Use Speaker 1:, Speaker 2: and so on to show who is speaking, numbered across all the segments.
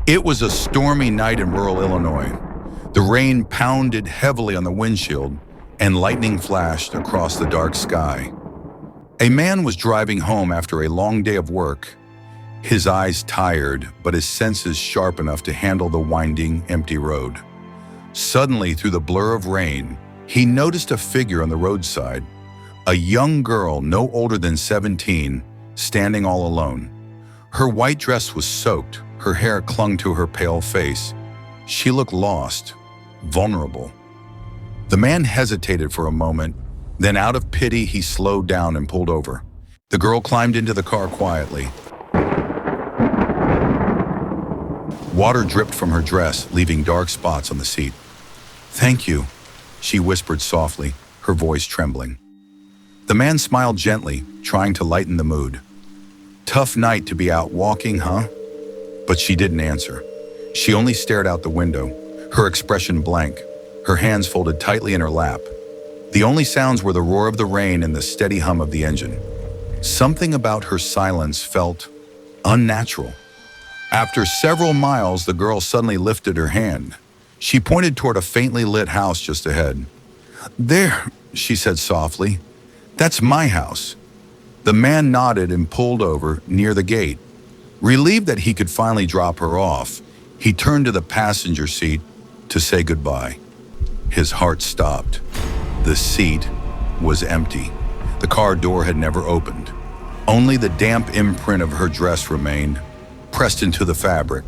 Speaker 1: It was a stormy night in rural Illinois. The rain pounded heavily on the windshield, and lightning flashed across the dark sky. A man was driving home after a long day of work, his eyes tired but his senses sharp enough to handle the winding, empty road. Suddenly, through the blur of rain, he noticed a figure on the roadside, a young girl no older than 17, standing all alone. Her white dress was soaked, her hair clung to her pale face. She looked lost, vulnerable. The man hesitated for a moment, then out of pity he slowed down and pulled over. The girl climbed into the car quietly. Water dripped from her dress, leaving dark spots on the seat. "Thank you," she whispered softly, her voice trembling. The man smiled gently, trying to lighten the mood. "Tough night to be out walking, huh?" But she didn't answer. She only stared out the window, her expression blank, her hands folded tightly in her lap. The only sounds were the roar of the rain and the steady hum of the engine. Something about her silence felt unnatural. After several miles, the girl suddenly lifted her hand. She pointed toward a faintly lit house just ahead. "There," she said softly. "That's my house." The man nodded and pulled over near the gate. Relieved that he could finally drop her off, he turned to the passenger seat to say goodbye. His heart stopped. The seat was empty. The car door had never opened. Only the damp imprint of her dress remained, pressed into the fabric.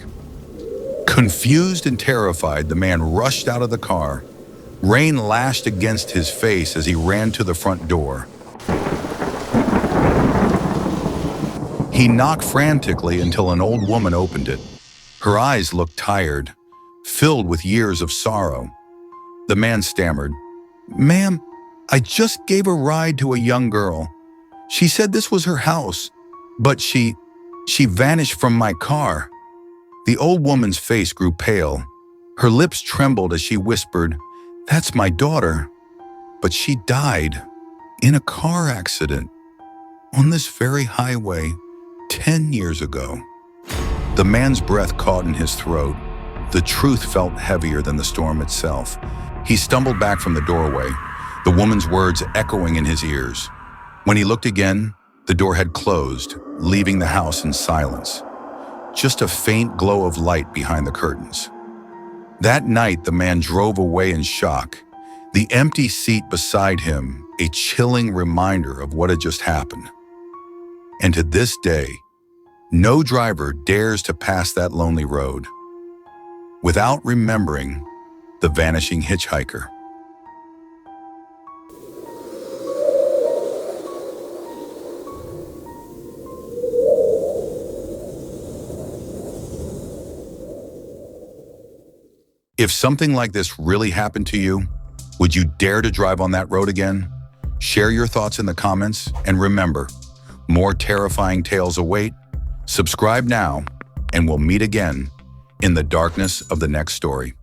Speaker 1: Confused and terrified, the man rushed out of the car. Rain lashed against his face as he ran to the front door. He knocked frantically until an old woman opened it. Her eyes looked tired, filled with years of sorrow. The man stammered, "Ma'am, I just gave a ride to a young girl. She said this was her house, but she vanished from my car." The old woman's face grew pale. Her lips trembled as she whispered, "That's my daughter, but she died in a car accident on this very highway 10 years ago." The man's breath caught in his throat. The truth felt heavier than the storm itself. He stumbled back from the doorway, the woman's words echoing in his ears. When he looked again, the door had closed, leaving the house in silence. Just a faint glow of light behind the curtains. That night, the man drove away in shock, the empty seat beside him a chilling reminder of what had just happened. And to this day, no driver dares to pass that lonely road without remembering the vanishing hitchhiker. If something like this really happened to you, would you dare to drive on that road again? Share your thoughts in the comments, and remember, more terrifying tales await. Subscribe now, and we'll meet again in the darkness of the next story.